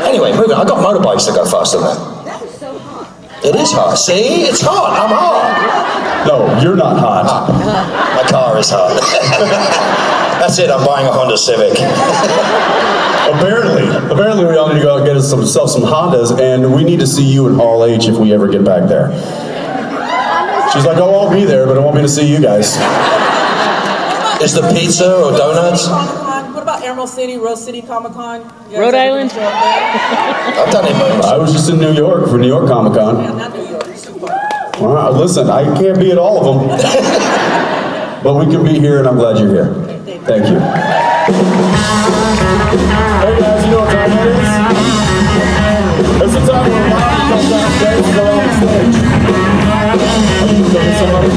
Anyway, moving on. I got motorbikes that go faster than that. It is hot. See? It's hot. I'm hot. No, you're not hot. My car is hot. That's it. I'm buying a Honda Civic. Apparently we all need to go out and get ourselves some Hondas, and we need to see you in Hall H if we ever get back there. She's like, oh, I'll be there, but I want me to see you guys. Is the pizza or donuts? What about Emerald City, Rose City Comic Con? Rhode Island? I've done it. I was just in New York for New York Comic Con. Yeah, not New York. It's too far. All right, listen, I can't be at all of them. But we can be here, and I'm glad you're here. Thank you. Hey guys, you know what time it is? It's the time when Ryan comes downstairs to go on stage. Are you looking at somebody?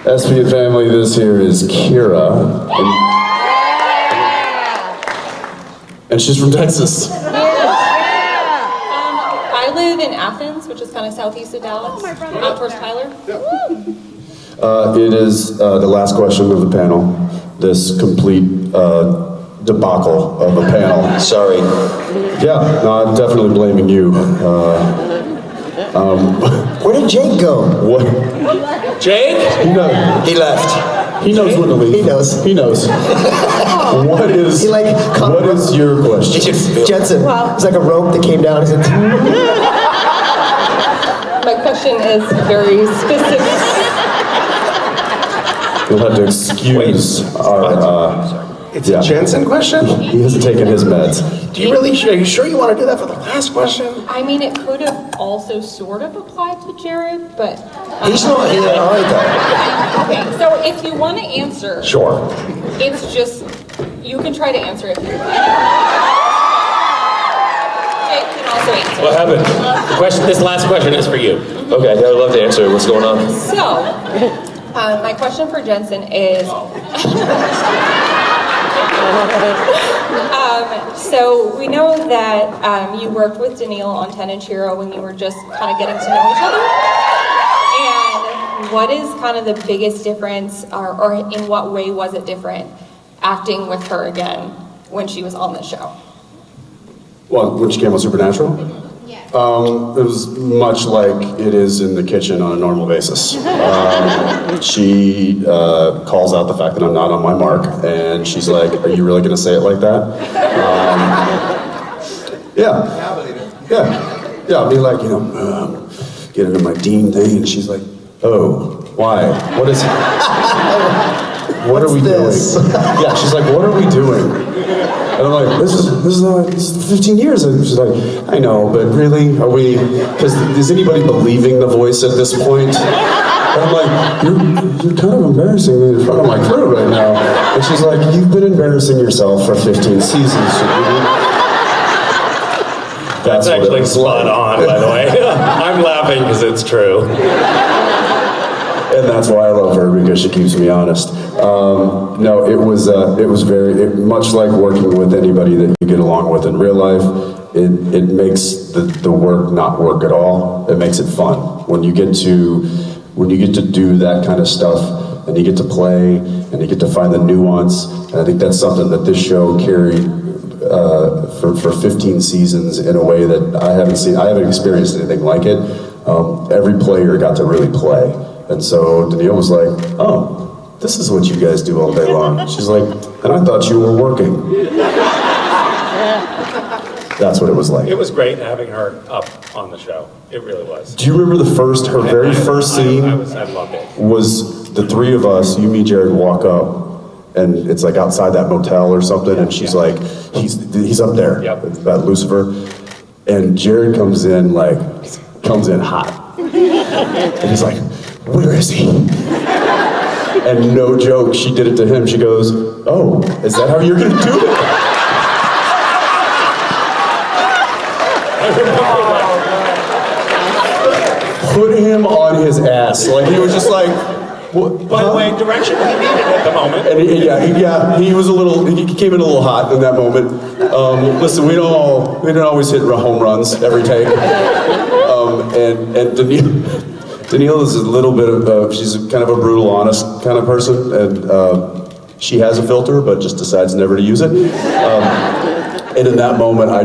SP and family, this here is Kira. And she's from Texas. in Athens, which is kind of southeast of Dallas, out towards Tyler. It is the last question of the panel. This complete debacle of a panel. Sorry. Yeah, no, I'm definitely blaming you. Where did Jake go? What? Jake? He left. He knows when to leave. He knows. He knows. What is your question? Jensen. It's like a rope that came down. He said, My question is very specific. You'll have to excuse our. It's a Jensen question? He hasn't taken his meds. Are you sure you want to do that for the last question? I mean, it could have also sort of applied to Jared, but... He's not here either. Okay, so if you want to answer... Sure. It's just, you can try to answer it. Jake can also answer. What happened? This last question is for you. Okay, I would love to answer. What's going on? So, my question for Jensen is... So we know that you worked with Danneel on Ten and Shiro when you were just kind of getting to know each other. And what is kind of the biggest difference, or in what way was it different, acting with her again when she was on the show? Well, when she came on Supernatural? It was much like it is in the kitchen on a normal basis. She calls out the fact that I'm not on my mark, and she's like, "Are you really going to say it like that?" Yeah. I'll be like, get into my Dean thing, and she's like, "Oh, why? What is? What are we doing?" Yeah, she's like, "What are we doing?" And I'm like, this is 15 years. And she's like, I know, but really, are we, because is anybody believing the voice at this point? And I'm like, you're kind of embarrassing me in front of my crew right now. And she's like, you've been embarrassing yourself for 15 seasons. That's actually spot on, by the way. I'm laughing because it's true. And that's why I love her, because she keeps me honest. No, it was very, much like working with anybody that you get along with in real life, it makes the work not work at all. It makes it fun. When you get to do that kind of stuff, and you get to play, and you get to find the nuance, and I think that's something that this show carried for 15 seasons in a way that I haven't experienced anything like it. Every player got to really play. And so Danneel was like, oh, this is what you guys do all day long. She's like, and I thought you were working. That's what it was like. It was great having her up on the show. It really was. Do you remember her very first scene? I loved it. Was the three of us, you, me, Jared, walk up, and it's like outside that motel or something, and she's like, he's up there, about Lucifer, and Jared comes in hot. And he's like, where is he? And no joke, she did it to him. She goes, oh, is that how you're gonna do it? Put him on his ass. Like, he was just like, what? By the way, direction he needed at the moment. And he was he came in a little hot in that moment. Listen, we don't always hit home runs every take. And Danneel is a little bit of, she's kind of a brutal, honest kind of person, and she has a filter, but just decides never to use it. And in that moment, I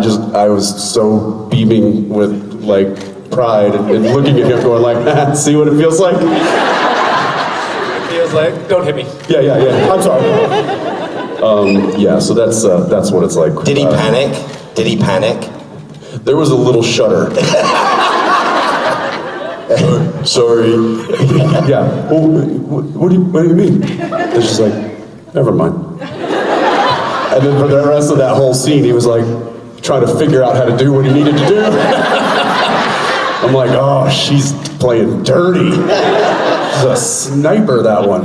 was so beaming with pride and looking at him going like, see what it feels like? It feels like, don't hit me. Yeah, I'm sorry. So that's what it's like. Did he panic? There was a little shudder. Sorry. Yeah. Well, what do you mean? And she's like, never mind. And then for the rest of that whole scene, he was like trying to figure out how to do what he needed to do. I'm like, oh, she's playing dirty. She's a sniper, that one.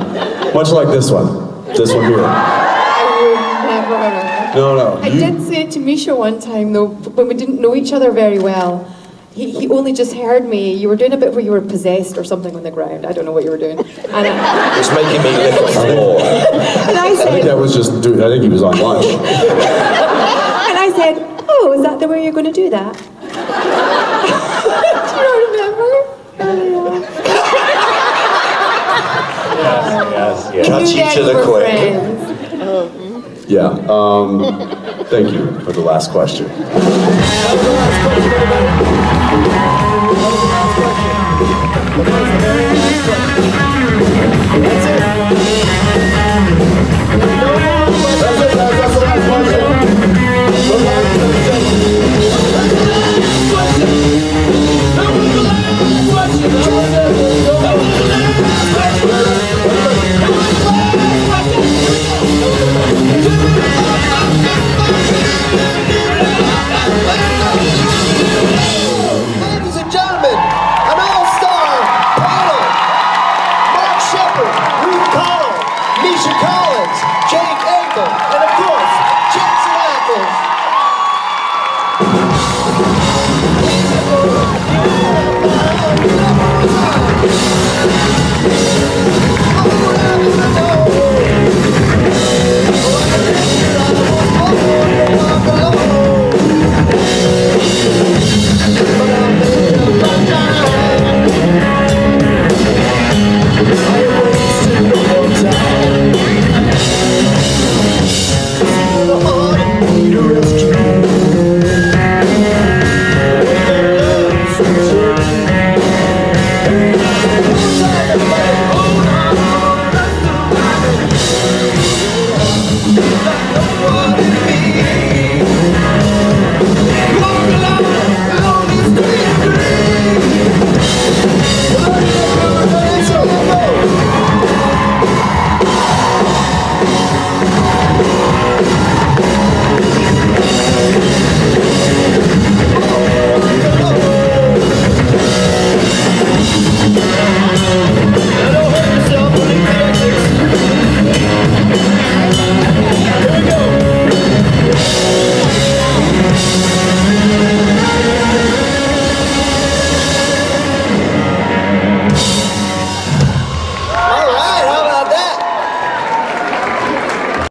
Much like this one. This one here. I would never. No. I did say it to Misha one time, though, when we didn't know each other very well. He only just heard me. You were doing a bit where you were possessed or something on the ground. I don't know what you were doing. And it's making me lick the floor. And I think that was just, I think he was on lunch. And I said, oh, is that the way you're going to do that? Cut you to the quick. Yeah, thank you for the last question. Ladies and gentlemen, an all-star panel. Mark Sheppard, Ruth, Misha, Jake Ackles, and of course, Jensen Ackles. Please,